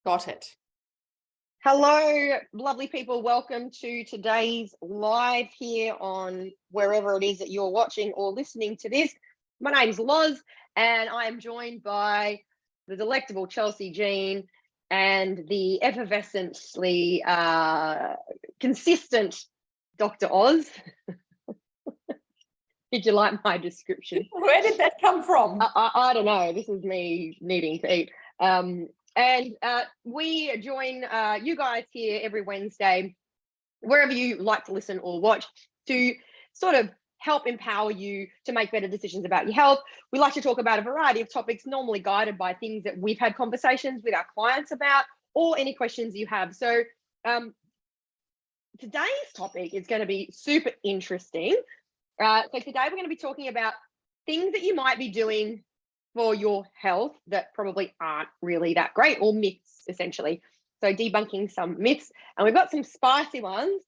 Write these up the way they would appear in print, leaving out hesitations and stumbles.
Got it. Hello, lovely people. Welcome to today's live here on wherever it is that you're watching or listening to this. My name's Loz, and I am joined by the delectable Chelsea Jean and the effervescently consistent Dr. Oz. Did you like my description? Where did that come from? I don't know. This is me needing to eat. And we join you guys here every Wednesday, wherever you like to listen or watch, to sort of help empower you to make better decisions about your health. We like to talk about a variety of topics, normally guided by things that we've had conversations with our clients about, or any questions you have. So today's topic is going to be super interesting. So today we're going to be talking about things that you might be doing for your health that probably aren't really that great, or myths essentially. So debunking some myths, and we've got some spicy ones.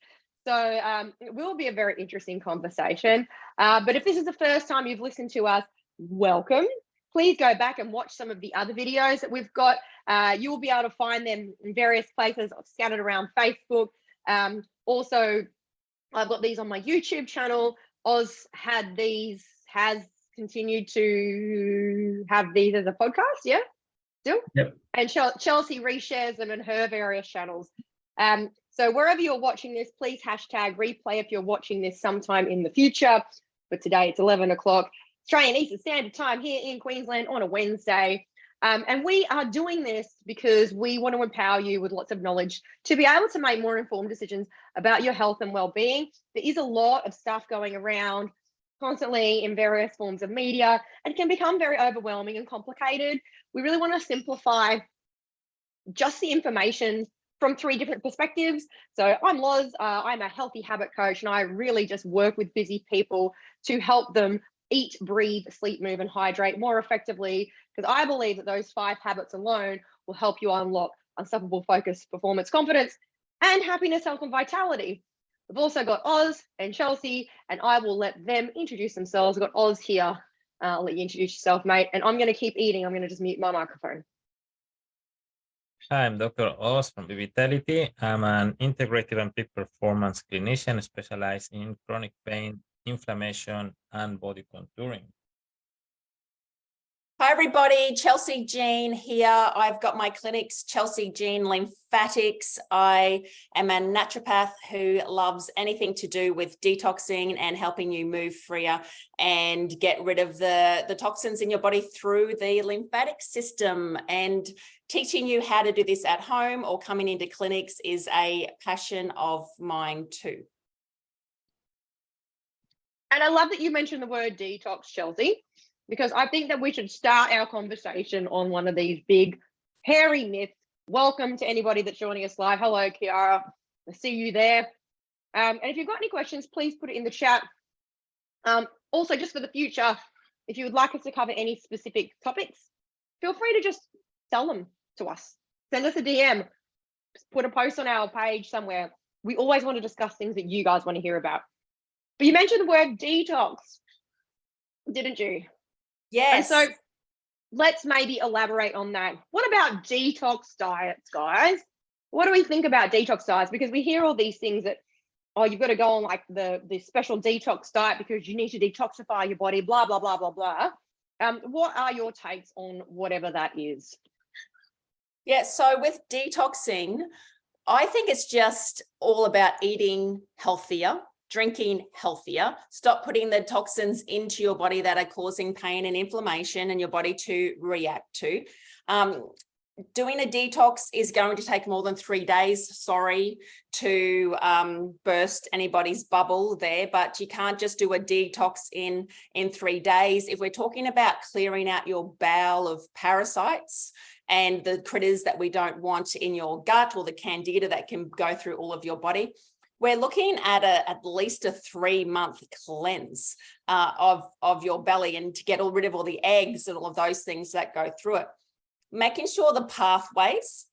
So it will be a very interesting conversation. But if this is the first time you've listened to us, welcome. Please go back and watch some of the other videos that we've got. You will be able to find them in various places scattered around Facebook. Also, I've got these on my YouTube channel. Oz has continued to have these as a podcast, yeah? Still? Yep. And Chelsea reshares them in her various channels. So wherever you're watching this, please hashtag replay if you're watching this sometime in the future. But today it's 11 o'clock Australian Eastern Standard Time here in Queensland on a Wednesday. And we are doing this because we want to empower you with lots of knowledge to be able to make more informed decisions about your health and well-being. There is a lot of stuff going around constantly in various forms of media, and it can become very overwhelming and complicated. We really want to simplify just the information from 3 different perspectives. So I'm Loz, I'm a healthy habit coach, and I really just work with busy people to help them eat, breathe, sleep, move, and hydrate more effectively, because I believe that those 5 habits alone will help you unlock unstoppable focus, performance, confidence, and happiness, health, and vitality. We've also got Oz and Chelsea, and I will let them introduce themselves. I've got Oz here. I'll let you introduce yourself, mate. And I'm going to keep eating. I'm going to just mute my microphone. Hi, I'm Dr. Oz from Vitality. I'm an integrative and peak performance clinician specialized in chronic pain, inflammation, and body contouring. Hi, everybody. Chelsea Jean here. I've got my clinics, Chelsea Jean Lymphatics. I am a naturopath who loves anything to do with detoxing and helping you move freer and get rid of the toxins in your body through the lymphatic system. And teaching you how to do this at home or coming into clinics is a passion of mine too. And I love that you mentioned the word detox, Chelsea, because I think that we should start our conversation on one of these big, hairy myths. Welcome to anybody that's joining us live. Hello, Kiara. I see you there. And if you've got any questions, please put it in the chat. Also, just for the future, if you would like us to cover any specific topics, feel free to just tell them to us. Send us a DM. Put a post on our page somewhere. We always want to discuss things that you guys want to hear about. But you mentioned the word detox, didn't you? Yes. And so let's maybe elaborate on that. What about detox diets, guys? What do we think about detox diets? Because we hear all these things that, oh, you've got to go on like the special detox diet because you need to detoxify your body, blah, blah, blah, blah, blah. What are your takes on whatever that is? Yeah, so with detoxing, I think it's just all about eating healthier, drinking healthier, stop putting the toxins into your body that are causing pain and inflammation and your body to react to. Doing a detox is going to take more than 3 days, sorry, to burst anybody's bubble there, but you can't just do a detox in 3 days. If we're talking about clearing out your bowel of parasites and the critters that we don't want in your gut, or the candida that can go through all of your body, we're looking at at least a 3-month cleanse of your belly, and to get rid of all the eggs and all of those things that go through it. Making sure the pathways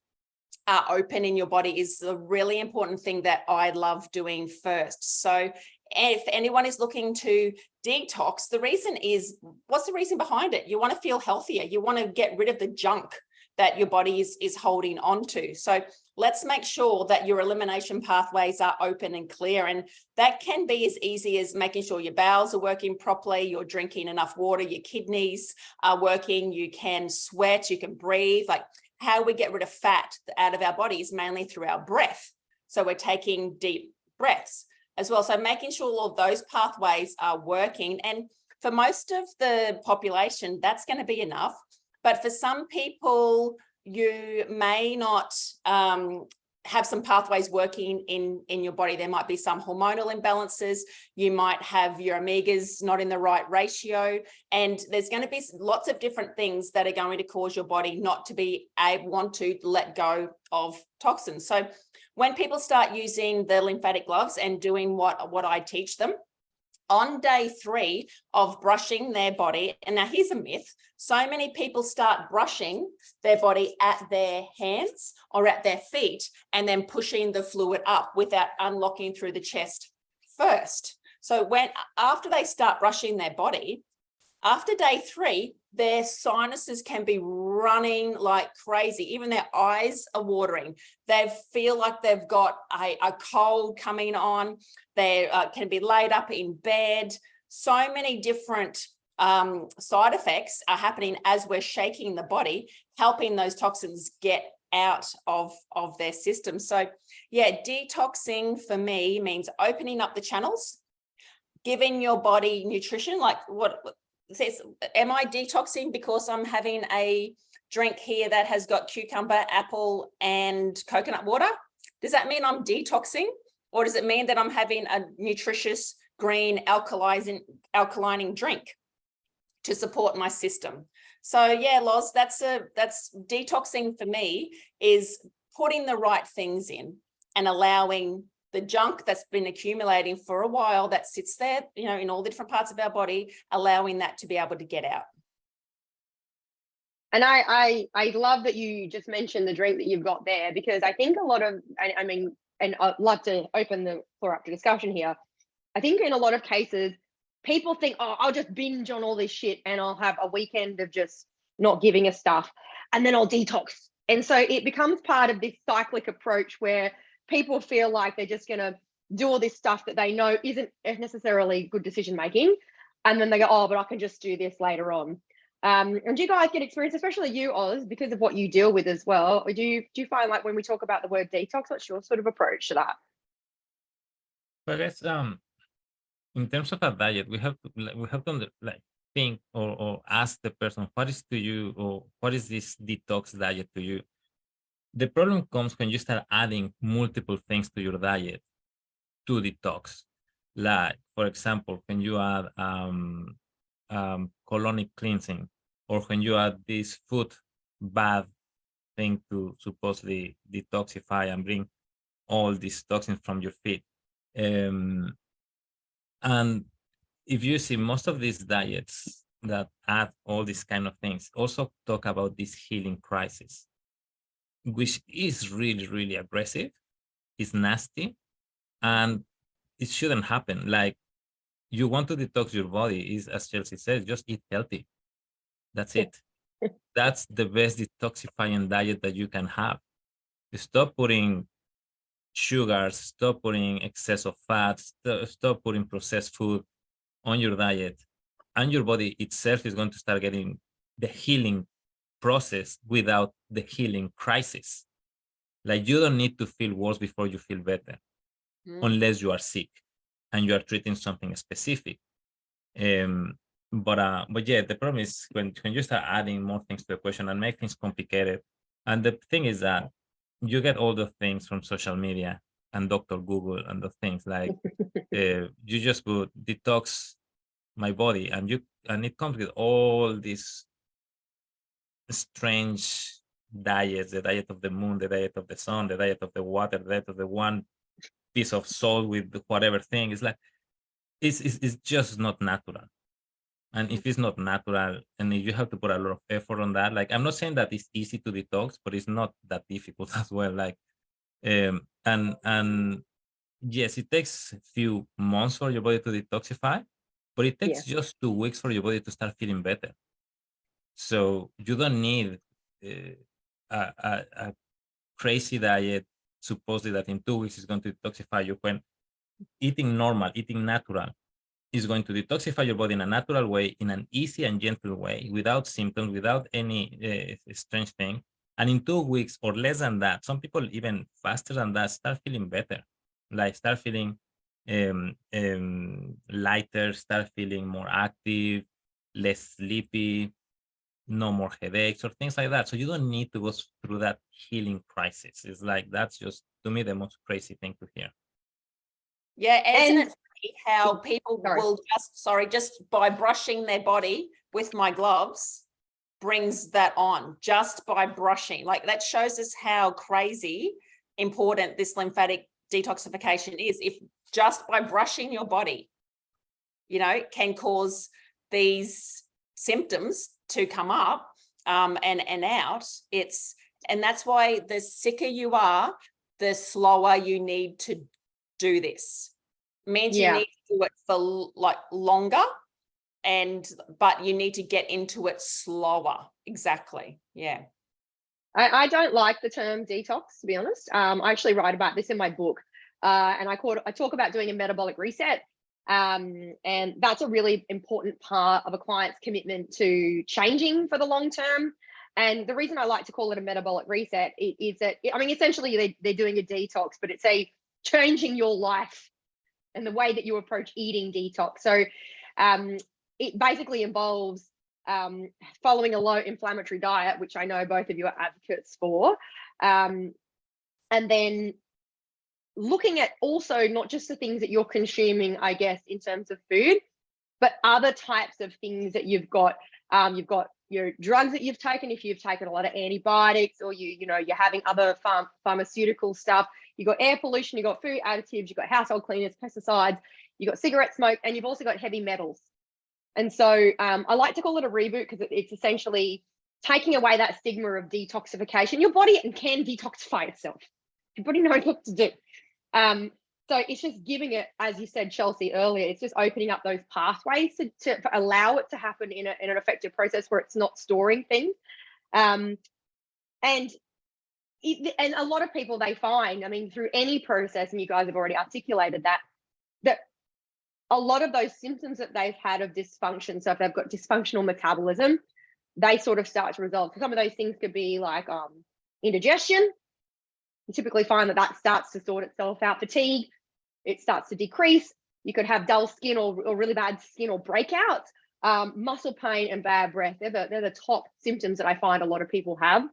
are open in your body is a really important thing that I love doing first. So if anyone is looking to detox, the reason is, what's the reason behind it? You want to feel healthier. You want to get rid of the junk that your body is holding on to. So let's make sure that your elimination pathways are open and clear. And that can be as easy as making sure your bowels are working properly, you're drinking enough water, your kidneys are working, you can sweat, you can breathe. Like, how we get rid of fat out of our bodies mainly through our breath. So we're taking deep breaths as well. So making sure all of those pathways are working. And for most of the population, that's going to be enough. But for some people, you may not have some pathways working in your body. There might be some hormonal imbalances. You might have your omegas not in the right ratio. And there's going to be lots of different things that are going to cause your body not to be want to let go of toxins. So when people start using the lymphatic gloves and doing what I teach them, on day 3 of brushing their body, and now here's a myth, so many people start brushing their body at their hands or at their feet and then pushing the fluid up without unlocking through the chest first. So after they start brushing their body, after day 3, their sinuses can be running like crazy. Even their eyes are watering. They feel like they've got a cold coming on. They can be laid up in bed. So many different side effects are happening as we're shaking the body, helping those toxins get out of their system. So yeah, detoxing for me means opening up the channels, giving your body nutrition. Like what says, am I detoxing because I'm having a drink here that has got cucumber, apple, and coconut water? Does that mean I'm detoxing? Or does it mean that I'm having a nutritious green alkalining drink to support my system? So yeah, Loz, that's detoxing for me, is putting the right things in and allowing the junk that's been accumulating for a while that sits there, in all the different parts of our body, allowing that to be able to get out. And I love that you just mentioned the drink that you've got there, because I think a lot of, I mean, and I'd love to open the floor up to discussion here. I think in a lot of cases, people think, oh, I'll just binge on all this shit and I'll have a weekend of just not giving a stuff and then I'll detox. And so it becomes part of this cyclic approach where people feel like they're just going to do all this stuff that they know isn't necessarily good decision making. And then they go, oh, but I can just do this later on. And do you guys get experience, especially you, Oz, because of what you deal with as well? Or do you find like when we talk about the word detox, what's your sort of approach to that? Well, I guess in terms of a diet, we have to think or ask the person, what is to you, or what is this detox diet to you? The problem comes when you start adding multiple things to your diet to detox. Like, for example, when you add colonic cleansing, or when you add this food bath thing to supposedly detoxify and bring all these toxins from your feet. And if you see, most of these diets that add all these kind of things also talk about this healing crisis, which is really, really aggressive, it's nasty, and it shouldn't happen. Like, you want to detox your body, is, as Chelsea says, just eat healthy. That's it. That's the best detoxifying diet that you can have. Stop putting sugars, stop putting excess of fats, stop putting processed food on your diet, and your body itself is going to start getting the healing process without the healing crisis. Like, you don't need to feel worse before you feel better, unless you are sick and you are treating something specific. But yeah, the problem is when you start adding more things to the equation and make things complicated. And the thing is that you get all the things from social media and Dr. Google and the things like you just put detox my body, and it comes with all these strange diets: the diet of the moon, the diet of the sun, the diet of the water, the diet of the one piece of salt with whatever thing. It's like it's just not natural. And if it's not natural, and if you have to put a lot of effort on that, like, I'm not saying that it's easy to detox, but it's not that difficult as well. Like, and yes, it takes a few months for your body to detoxify, but it takes just 2 weeks for your body to start feeling better. So you don't need a crazy diet, supposedly that in 2 weeks is going to detoxify you, when eating normal, eating natural is going to detoxify your body in a natural way, in an easy and gentle way, without symptoms, without any strange thing. And in 2 weeks or less than that, some people even faster than that start feeling better, like start feeling lighter, start feeling more active, less sleepy, no more headaches or things like that. So you don't need to go through that healing crisis. It's like, that's just, to me, the most crazy thing to hear. Yeah, and isn't And- it funny how people Sorry. will just by brushing their body with my gloves brings that on, just by brushing. Like, that shows us how crazy important this lymphatic detoxification is. If just by brushing your body, you know, can cause these symptoms to come up and out. And that's why the sicker you are, the slower you need to do this. It means you need to do it for like longer, but you need to get into it slower. Exactly. Yeah. I don't like the term detox, to be honest. I actually write about this in my book, and I talk about doing a metabolic reset. And that's a really important part of a client's commitment to changing for the long term. And the reason I like to call it a metabolic reset is that, I mean, essentially they're doing a detox, but it's a changing your life and the way that you approach eating detox. So it basically involves following a low inflammatory diet, which I know both of you are advocates for, and then looking at also not just the things that you're consuming, I guess, in terms of food, but other types of things that you've got. You've got your drugs that you've taken, if you've taken a lot of antibiotics, or you're having other pharmaceutical stuff. You've got air pollution, you've got food additives, you've got household cleaners, pesticides, you've got cigarette smoke, and you've also got heavy metals. And so I like to call it a reboot, because it's essentially taking away that stigma of detoxification. Your body can detoxify itself. Your body knows what to do. So it's just giving it, as you said, Chelsey, earlier, it's just opening up those pathways to allow it to happen in an effective process where it's not storing things. And a lot of people, they find, I mean, through any process, and you guys have already articulated that a lot of those symptoms that they've had of dysfunction, so if they've got dysfunctional metabolism, they sort of start to resolve. Some of those things could be like indigestion. You typically find that starts to sort itself out. Fatigue, it starts to decrease. You could have dull skin or really bad skin or breakouts. Muscle pain and bad breath, they're the top symptoms that I find a lot of people have.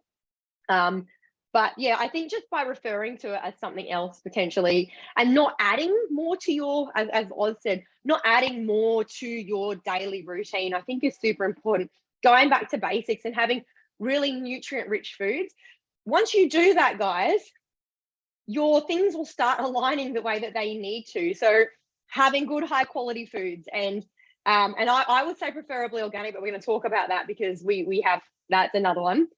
But yeah, I think just by referring to it as something else potentially, and not adding more to your, as Oz said, not adding more to your daily routine, I think is super important. Going back to basics and having really nutrient-rich foods. Once you do that, guys, your things will start aligning the way that they need to. So having good, high-quality foods, and I would say preferably organic, but we're going to talk about that because we have, that's another one.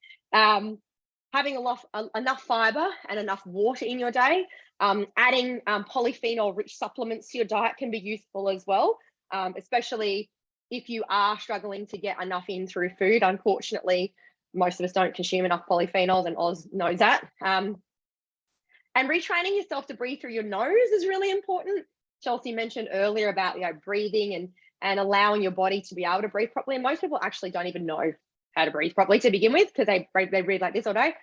Having enough fiber and enough water in your day, adding polyphenol-rich supplements to your diet can be useful as well, especially if you are struggling to get enough in through food. Unfortunately, most of us don't consume enough polyphenols, and Oz knows that. And retraining yourself to breathe through your nose is really important. Chelsey mentioned earlier about breathing and allowing your body to be able to breathe properly. And most people actually don't even know how to breathe properly to begin with, because they breathe like this all day.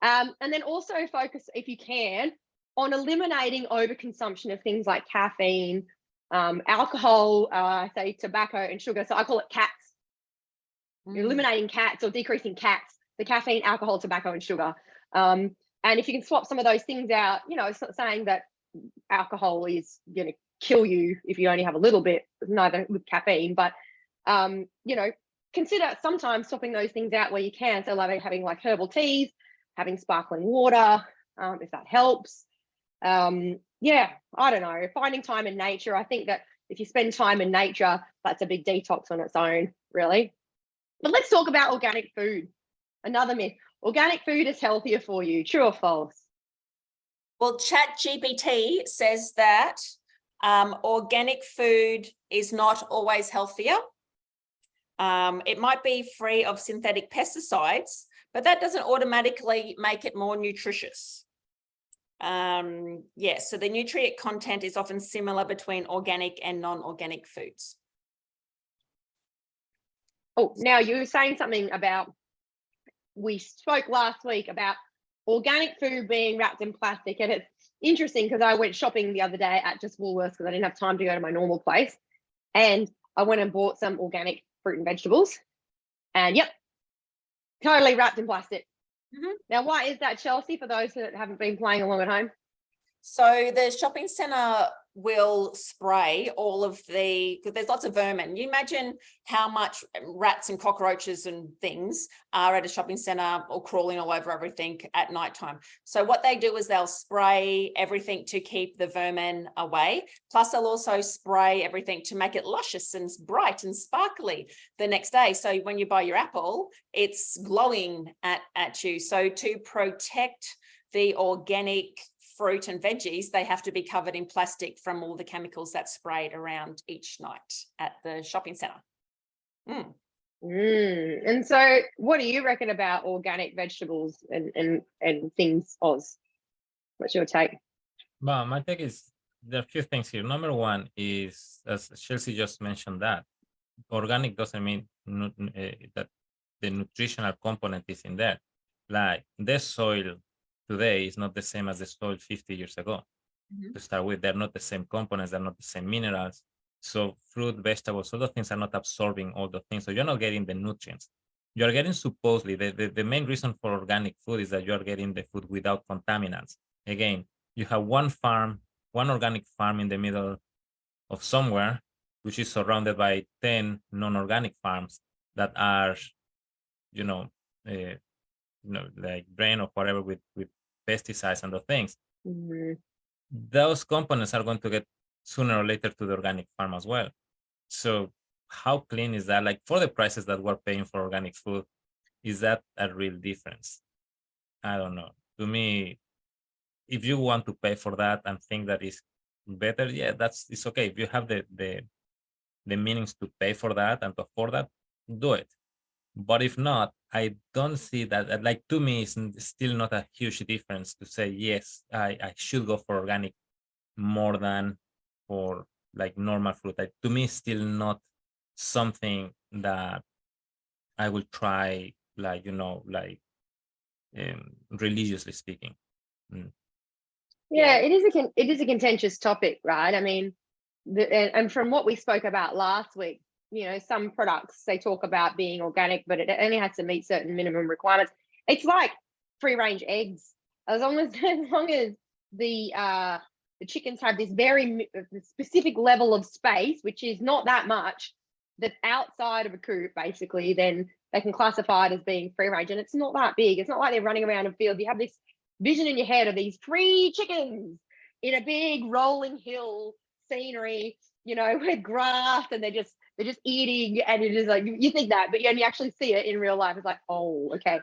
And then also focus, if you can, on eliminating overconsumption of things like caffeine, alcohol, say tobacco and sugar. So I call it CATs. You're eliminating CATs or decreasing CATs, the caffeine, alcohol, tobacco, and sugar. And if you can swap some of those things out, it's not saying that alcohol is going to kill you if you only have a little bit, neither with caffeine, but consider sometimes swapping those things out where you can. So like having like herbal teas, having sparkling water, if that helps. Yeah, I don't know, finding time in nature. I think that if you spend time in nature, that's a big detox on its own, really. But let's talk about organic food. Another myth. Organic food is healthier for you. True or false? Well, ChatGPT says that organic food is not always healthier. It might be free of synthetic pesticides, but that doesn't automatically make it more nutritious. So the nutrient content is often similar between organic and non-organic foods. Oh, now you were saying something about, we spoke last week about organic food being wrapped in plastic, and it's interesting because I went shopping the other day at just Woolworths because I didn't have time to go to my normal place, and I went and bought some organic fruit and vegetables, and yep, totally wrapped in plastic. Now, why is that, Chelsea, for those that haven't been playing along at home? So the shopping centre will spray all of because there's lots of vermin. You imagine how much rats and cockroaches and things are at a shopping centre or crawling all over everything at nighttime. So what they do is they'll spray everything to keep the vermin away. Plus they'll also spray everything to make it luscious and bright and sparkly the next day. So when you buy your apple, it's glowing at you. So to protect the organic fruit and veggies, they have to be covered in plastic from all the chemicals that's sprayed around each night at the shopping centre. And so what do you reckon about organic vegetables and things, Oz? What's your take? Well, my take is there are a few things here. Number one is, as Chelsea just mentioned, that organic doesn't mean that the nutritional component is in there. Like the soil today is not the same as the soil 50 years ago. To start with, they're not the same components, they're not the same minerals. So fruit, vegetables, all the things are not absorbing all the things. So you're not getting the nutrients. You're getting, supposedly, the main reason for organic food is that you're getting the food without contaminants. Again, you have one organic farm in the middle of somewhere, which is surrounded by 10 non-organic farms that are, like grain or whatever with pesticides and the things. Those components are going to get sooner or later to the organic farm as well. So how clean is that? Like, for the prices that we're paying for organic food, is that a real difference? I don't know. To me, if you want to pay for that and think that is better, yeah, it's okay. If you have the means to pay for that and to afford that, do it. But if not, I don't see that. Like, to me, it's still not a huge difference to say, yes, I should go for organic more than for like normal fruit. To me, it's still not something that I will try, like, religiously speaking. Yeah, it is a contentious topic, right? I mean, and from what we spoke about last week, some products, they talk about being organic, but it only has to meet certain minimum requirements. It's like free range eggs. As long as the chickens have this very specific level of space, which is not that much, that's outside of a coop, basically, then they can classify it as being free range. And it's not that big. It's not like they're running around a field. You have this vision in your head of these free chickens in a big rolling hill scenery, with grass, and they're just eating, and it is like, you think that, but you actually see it in real life. It's like, oh, okay.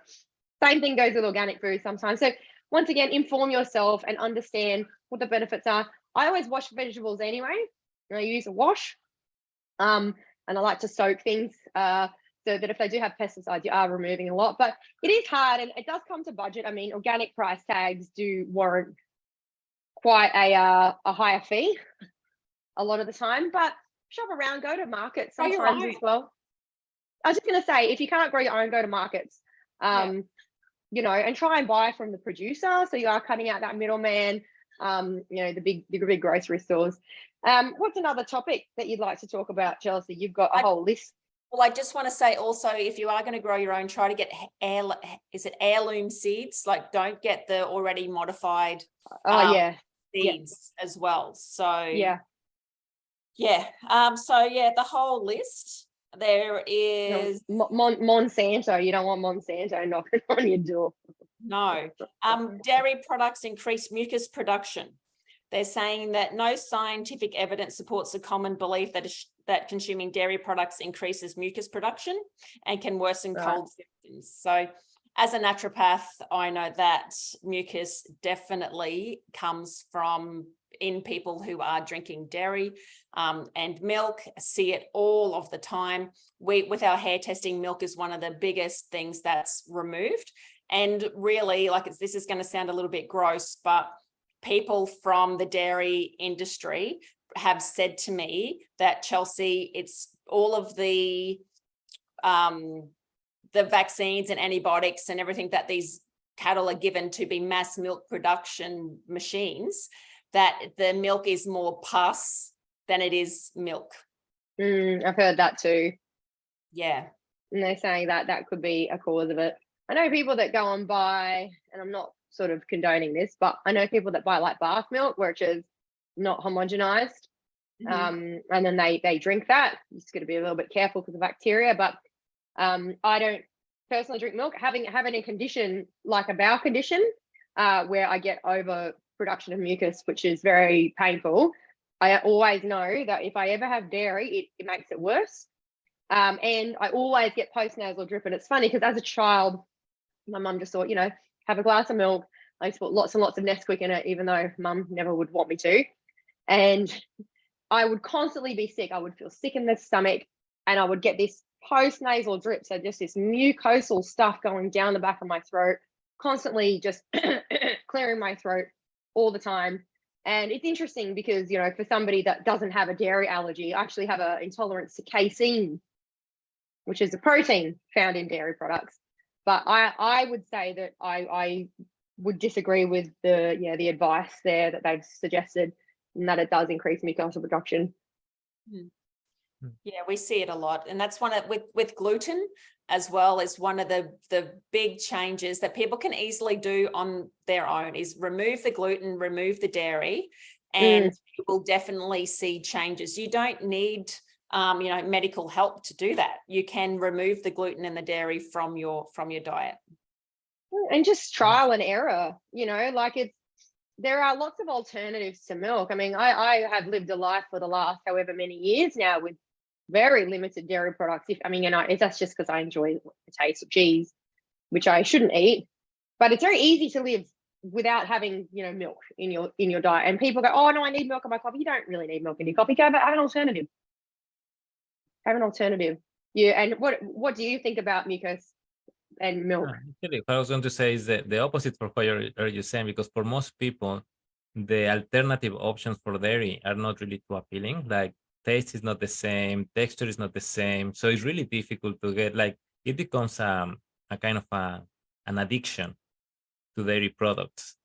Same thing goes with organic food sometimes. So once again, inform yourself and understand what the benefits are. I always wash vegetables anyway. I use a wash, and I like to soak things so that if they do have pesticides, you are removing a lot. But it is hard, and it does come to budget. I mean, organic price tags do warrant quite a higher fee a lot of the time, but shop around, go to markets sometimes as well. I was just going to say, if you can't grow your own, go to markets, and try and buy from the producer. So you are cutting out that middleman, the big grocery stores. What's another topic that you'd like to talk about, Chelsea? You've got a whole list. Well, I just want to say also, if you are going to grow your own, try to get heirloom seeds. Like, don't get the already modified seeds as well. So the whole list. There is Monsanto. You don't want Monsanto knocking on your door. No. Dairy products increase mucus production. They're saying that no scientific evidence supports the common belief that consuming dairy products increases mucus production and can worsen cold symptoms. So as a naturopath, I know that mucus definitely comes from in people who are drinking dairy and milk. I see it all of the time. With our hair testing, milk is one of the biggest things that's removed. And really, like, this is going to sound a little bit gross, but people from the dairy industry have said to me that, Chelsey, it's all of the vaccines and antibiotics and everything that these cattle are given to be mass milk production machines, that the milk is more pus than it is milk. I've heard that too. Yeah. And they're saying that that could be a cause of it. I know people that go and buy, and I'm not sort of condoning this, but I know people that buy like bath milk, which is not homogenized. And then they drink that. You just got to be a little bit careful because of bacteria. But I don't personally drink milk. Having a condition like a bowel condition where I get overproduction of mucus, which is very painful, I always know that if I ever have dairy, it makes it worse. And I always get postnasal drip. And it's funny because as a child, my mum just thought, have a glass of milk. I used to put lots and lots of Nesquik in it, even though mum never would want me to. And I would constantly be sick. I would feel sick in the stomach and I would get this postnasal drip. So just this mucosal stuff going down the back of my throat, constantly just clearing my throat all the time. And it's interesting because, for somebody that doesn't have a dairy allergy, I actually have an intolerance to casein, which is a protein found in dairy products. But I would say that I would disagree with the advice there that they've suggested, and that it does increase mucosal production. Yeah, we see it a lot. And that's one with gluten as well, is one of the big changes that people can easily do on their own, is remove the gluten, remove the dairy, and you will definitely see changes. You don't need medical help to do that. You can remove the gluten and the dairy from your diet. And just trial and error, there are lots of alternatives to milk. I mean, I have lived a life for the last however many years now with very limited dairy products. That's just because I enjoy the taste of cheese, which I shouldn't eat. But it's very easy to live without having, milk in your diet. And people go, "Oh no, I need milk in my coffee." You don't really need milk in your coffee. Go, but have an alternative. Have an alternative. Yeah. And what do you think about mucus and milk? Actually, what I was going to say is the opposite for what you're saying, because for most people, the alternative options for dairy are not really too appealing. Like, taste is not the same, texture is not the same. So it's really difficult to get, it becomes a kind of an addiction to dairy products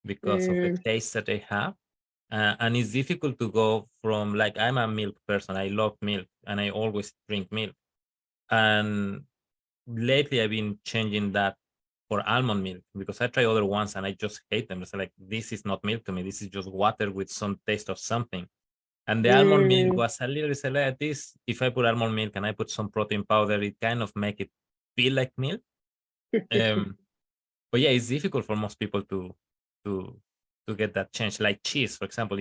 because of the taste that they have. And it's difficult to go from, I'm a milk person. I love milk and I always drink milk. And lately I've been changing that for almond milk because I try other ones and I just hate them. It's like, this is not milk to me. This is just water with some taste of something. And the almond milk was a little like this. If I put almond milk and I put some protein powder, it kind of make it feel like milk. But yeah, it's difficult for most people to get that change. Like cheese, for example,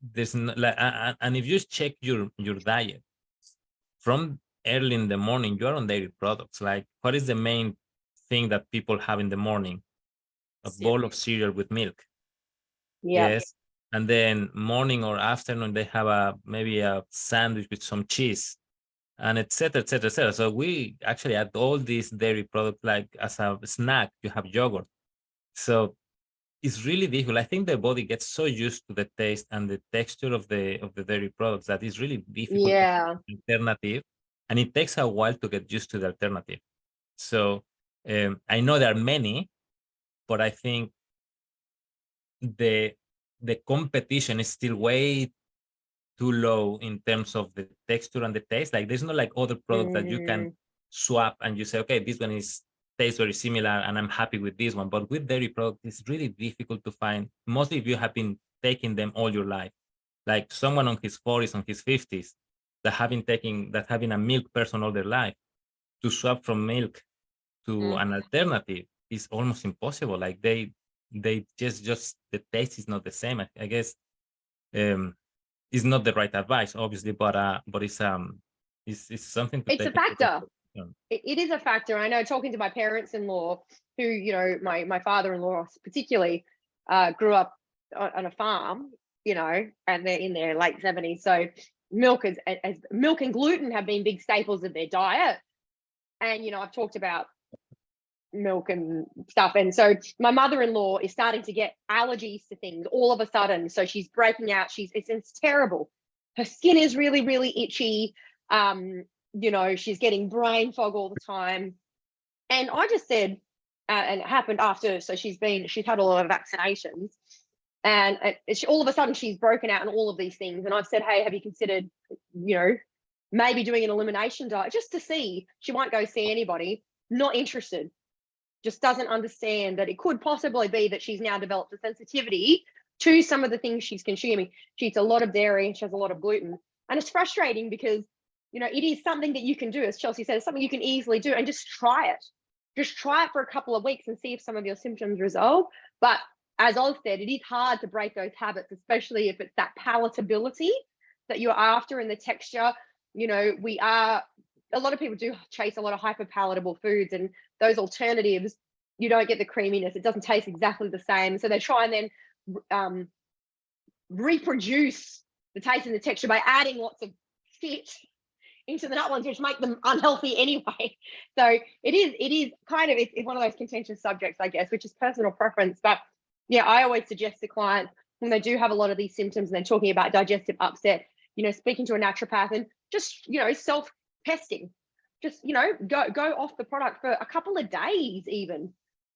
there's no, and if you check your diet from early in the morning, you're on dairy products. Like, what is the main thing that people have in the morning? A bowl of cereal with milk. Yeah. Yes. And then morning or afternoon, they have maybe a sandwich with some cheese, and et cetera, et cetera, et cetera. So we actually add all these dairy products, like as a snack, you have yogurt. So it's really difficult. I think the body gets so used to the taste and the texture of the dairy products that it's really difficult to find an alternative. And it takes a while to get used to the alternative. So I know there are many, but I think the competition is still way too low in terms of the texture and the taste. Like, there's no other products that you can swap and you say, okay, this one tastes very similar and I'm happy with this one. But with dairy products, it's really difficult to find, mostly if you have been taking them all your life. Like someone on his 40s, on his 50s, that having a milk person all their life, to swap from milk to an alternative is almost impossible. Like, they just the taste is not the same. I guess is not the right advice, obviously, but it's something to it's take a factor. It is a factor. I know, talking to my parents-in-law, who, my father-in-law particularly grew up on a farm, you know, and they're in their late 70s. So milk milk and gluten have been big staples of their diet. And, you know, I've talked about milk and stuff. And so my mother-in-law is starting to get allergies to things all of a sudden. So she's breaking out. It's terrible. Her skin is really, really itchy. You know, she's getting brain fog all the time. And I just said, and it happened after, so she's had a lot of vaccinations, and all of a sudden she's broken out in all of these things. And I've said, hey, have you considered, you know, maybe doing an elimination diet just to see? She won't go see anybody, not interested, just doesn't understand that it could possibly be that she's now developed a sensitivity to some of the things she's consuming. She eats a lot of dairy and she has a lot of gluten. And it's frustrating because, you know, it is something that you can do, as Chelsey said, it's something you can easily do, and just try it. Just try it for a couple of weeks and see if some of your symptoms resolve. But as Oz said, it is hard to break those habits, especially if it's that palatability that you're after and the texture. You know, a lot of people do chase a lot of hyper palatable foods, and those alternatives, you don't get the creaminess. It doesn't taste exactly the same. So they try and then reproduce the taste and the texture by adding lots of shit into the nut ones, which make them unhealthy anyway. So it is kind of, it's one of those contentious subjects, I guess, which is personal preference. But yeah, I always suggest to clients when they do have a lot of these symptoms and they're talking about digestive upset, you know, speaking to a naturopath and just, you know, self-testing. Just, you know, go off the product for a couple of days even,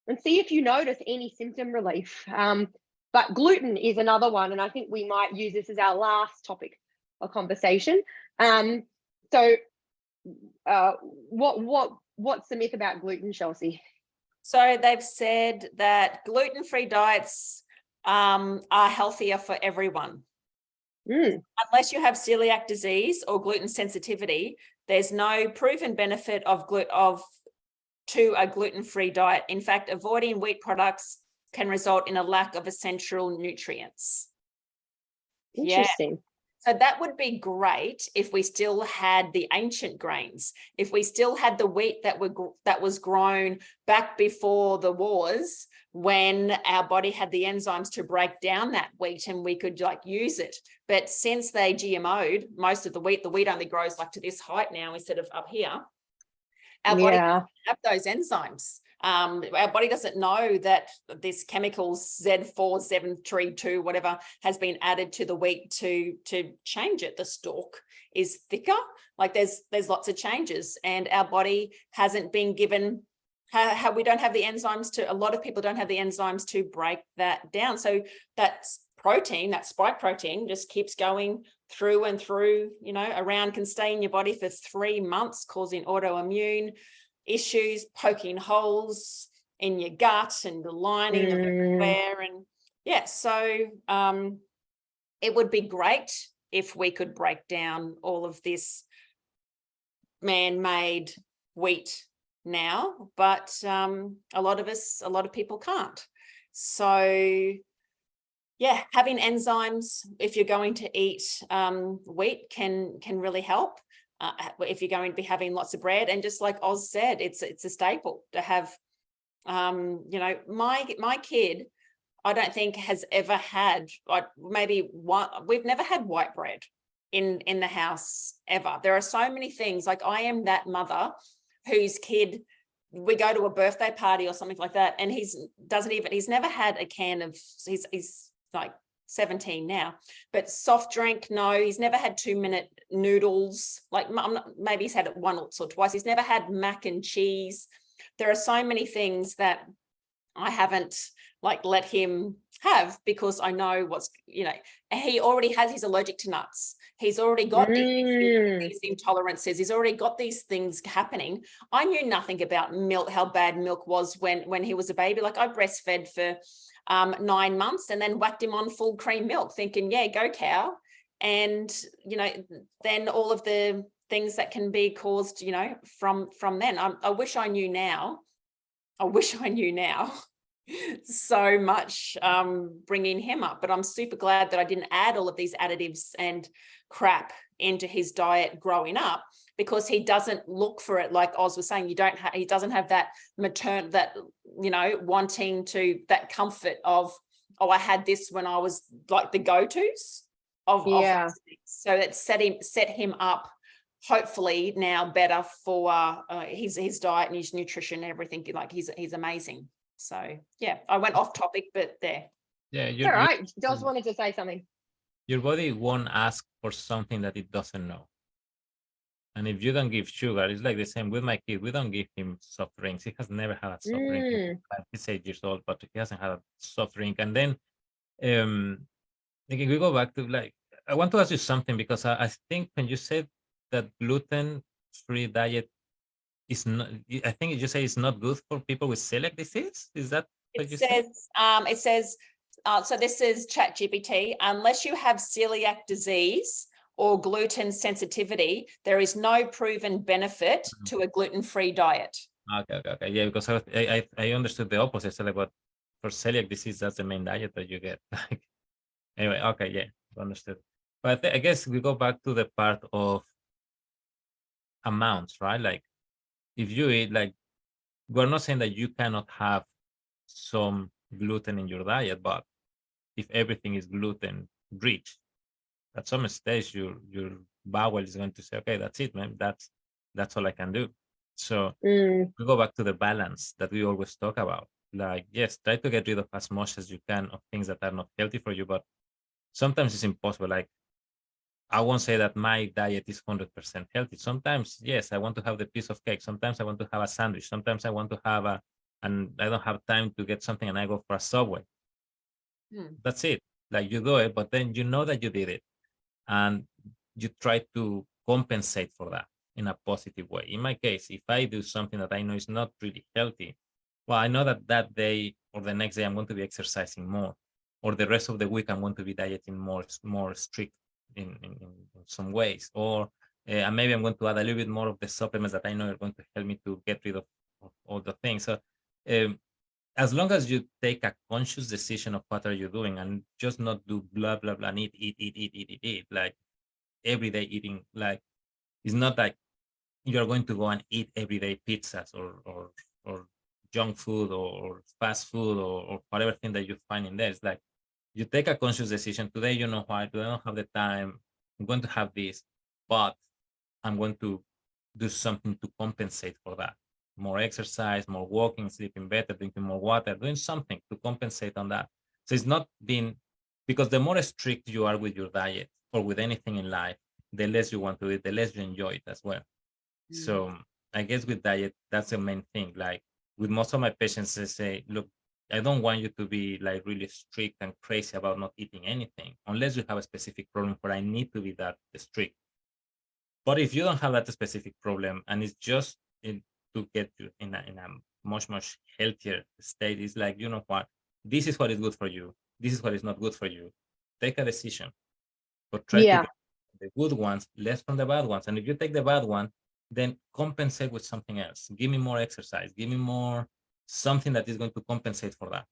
and see if you notice any symptom relief. But gluten is another one, and I think we might use this as our last topic of conversation. So what's the myth about gluten, Chelsey? So they've said that gluten-free diets are healthier for everyone. Unless you have celiac disease or gluten sensitivity, there's no proven benefit to a gluten-free diet. In fact, avoiding wheat products can result in a lack of essential nutrients. Interesting. Yeah. So that would be great if we still had the ancient grains, if we still had the wheat that was grown back before the wars, when our body had the enzymes to break down that wheat and we could like use it. But since they GMO'd most of the wheat only grows like to this height now instead of up here. Our body doesn't have those enzymes. Our body doesn't know that this chemical Z4-732 whatever has been added to the wheat to change it. The stalk is thicker. Like there's lots of changes, and our body hasn't been given how we don't have the enzymes to. A lot of people don't have the enzymes to break that down. So that protein, that spike protein, just keeps going through and through. You know, around, can stay in your body for 3 months, causing autoimmune issues, poking holes in your gut and the lining everywhere. And yeah, so it would be great if we could break down all of this man-made wheat now, but a lot of people can't. So yeah, having enzymes, if you're going to eat wheat, can really help. If you're going to be having lots of bread, and just like Oz said, it's a staple to have. You know, my kid, I don't think has ever had, maybe one. We've never had white bread in the house ever. There are so many things. Like, I am that mother whose kid, we go to a birthday party or something like that, and he's never had a can of. He's like 17 now, but soft drink, no. He's never had 2-minute noodles. Like, maybe he's had it once or twice. He's never had mac and cheese. There are so many things that I haven't like let him have, because I know what's, you know, he already has, he's allergic to nuts. He's already got these intolerances. He's already got these things happening. I knew nothing about milk, how bad milk was when he was a baby. Like, I breastfed for 9 months and then whacked him on full cream milk, thinking, yeah, go cow. And, you know, then all of the things that can be caused, you know, from then. I wish I knew now. So much bringing him up, but I'm super glad that I didn't add all of these additives and crap into his diet growing up, because he doesn't look for it. Like Oz was saying, he doesn't have that that, you know, wanting to, that comfort of I had this when I was like the go-tos of Yeah. fasting. So it set him up hopefully now better for his diet and his nutrition and everything. Like he's amazing. So yeah, I went off topic, but there. Yeah, All right. Dos wanted to say something. your body won't ask for something that it doesn't know. And if you don't give sugar, it's like the same with my kid. We don't give him soft drinks. He has never had a soft drink. He's 8 years old, but he hasn't had a soft drink. And then we go back to, like, I want to ask you something, because I think when you said that gluten-free diet is not, I think you say it's not good for people with celiac disease. Is that what you said? It says, so this is ChatGPT, unless you have celiac disease or gluten sensitivity, there is no proven benefit to a gluten-free diet. Okay. Yeah, because I understood the opposite. So like, what for celiac disease, that's the main diet that you get. Like, anyway, okay, yeah, understood. But I guess we go back to the part of amounts, right? Like, if you eat, like, we're not saying that you cannot have some gluten in your diet, but if everything is gluten rich, at some stage your bowel is going to say, okay, that's it, man. That's all I can do. So we go back to the balance that we always talk about. Like, yes, try to get rid of as much as you can of things that are not healthy for you, but sometimes it's impossible. Like, I won't say that my diet is 100% healthy. Sometimes, yes, I want to have the piece of cake. Sometimes I want to have a sandwich. Sometimes I want to have and I don't have time to get something and I go for a Subway. That's it. Like, you do it, but then you know that you did it. And you try to compensate for that in a positive way. In my case, if I do something that I know is not really healthy, well, I know that that day or the next day I'm going to be exercising more, or the rest of the week I'm going to be dieting more strict in some ways, or maybe I'm going to add a little bit more of the supplements that I know are going to help me to get rid of all the things. So as long as you take a conscious decision of what are you doing, and just not do blah blah blah and eat like everyday eating. Like, it's not like you're going to go and eat everyday pizzas or junk food or fast food or whatever thing that you find in there. It's like you take a conscious decision. Today, you know what, I don't have the time, I'm going to have this, but I'm going to do something to compensate for that. More exercise, more walking, sleeping better, drinking more water, doing something to compensate on that. So it's not being, because the more strict you are with your diet or with anything in life, the less you want to eat, the less you enjoy it as well. So I guess with diet, that's the main thing. Like, with most of my patients, they say, look, I don't want you to be like really strict and crazy about not eating anything, unless you have a specific problem where I need to be that strict. But if you don't have that specific problem and it's just to get you in a much healthier state, it's like, you know what, this is what is good for you, this is what is not good for you. Take a decision, but try to get the good ones less from the bad ones. And if you take the bad one, then compensate with something else. Give me more exercise, give me more something that is going to compensate for that.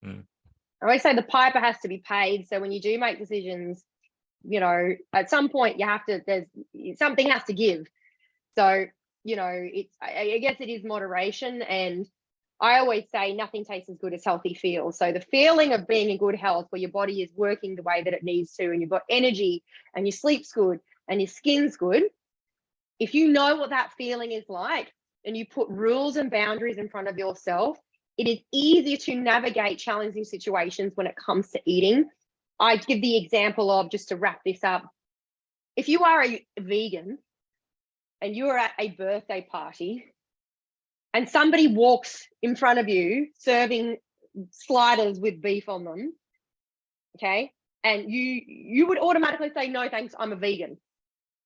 I always say the piper has to be paid. So when you do make decisions, you know, at some point you have to, something has to give. So, you know, I guess it is moderation. And I always say nothing tastes as good as healthy feels. So the feeling of being in good health, where your body is working the way that it needs to, and you've got energy and your sleep's good and your skin's good. If you know what that feeling is like and you put rules and boundaries in front of yourself, it is easier to navigate challenging situations when it comes to eating. I give the example of, just to wrap this up, if you are a vegan and you're at a birthday party and somebody walks in front of you serving sliders with beef on them, okay, and you would automatically say, no thanks, I'm a vegan.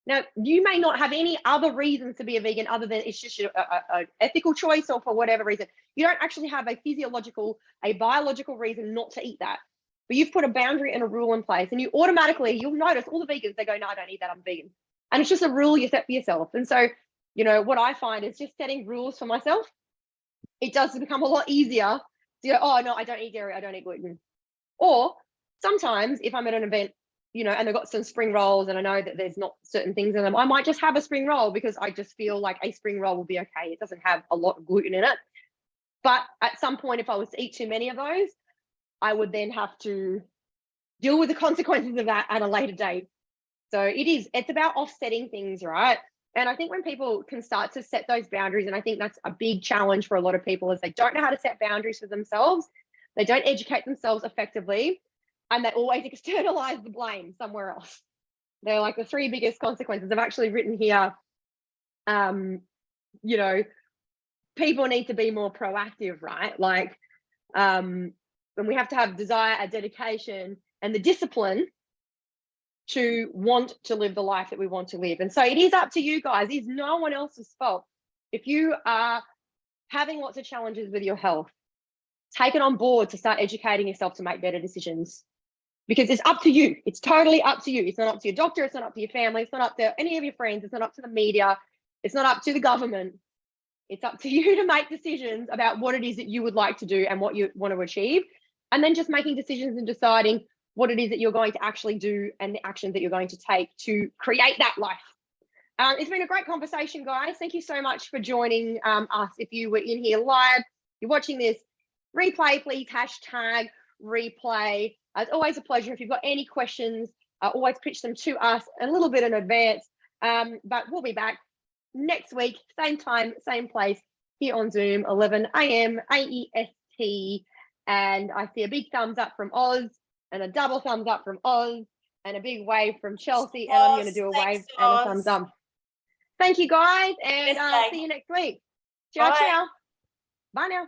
Now, you may not have any other reasons to be a vegan other than it's just an ethical choice, or for whatever reason. You don't actually have a physiological, a biological reason not to eat that. But you've put a boundary and a rule in place, and you automatically, you'll notice all the vegans, they go, no, I don't eat that, I'm vegan. And it's just a rule you set for yourself. And so, you know, what I find is just setting rules for myself. It does become a lot easier to go, oh, no, I don't eat dairy, I don't eat gluten. Or sometimes if I'm at an event, you know, and they've got some spring rolls and I know that there's not certain things in them, I might just have a spring roll because I just feel like a spring roll will be okay. It doesn't have a lot of gluten in it. But at some point, if I was to eat too many of those, I would then have to deal with the consequences of that at a later date. So it's about offsetting things, right? And I think when people can start to set those boundaries, and I think that's a big challenge for a lot of people, is they don't know how to set boundaries for themselves. They don't educate themselves effectively, and they always externalize the blame somewhere else. They're like the 3 biggest consequences. I've actually written here, you know, people need to be more proactive, right? Like, and we have to have desire, a dedication, and the discipline to want to live the life that we want to live. And so it is up to you guys. It's no one else's fault. If you are having lots of challenges with your health, take it on board to start educating yourself to make better decisions, because it's up to you. It's totally up to you. It's not up to your doctor. It's not up to your family. It's not up to any of your friends. It's not up to the media. It's not up to the government. It's up to you to make decisions about what it is that you would like to do and what you want to achieve. And then just making decisions and deciding what it is that you're going to actually do and the actions that you're going to take to create that life. It's been a great conversation, guys. Thank you so much for joining us. If you were in here live, you're watching this replay, please hashtag replay. It's always a pleasure. If you've got any questions, always pitch them to us a little bit in advance. But we'll be back next week, same time, same place, here on Zoom, 11 a.m. AEST. And I see a big thumbs up from Oz, and a double thumbs up from Oz, and a big wave from Chelsea. And I'm going to do a wave and a thumbs up. Thank you, guys, and see you next week. Ciao, ciao. Bye now.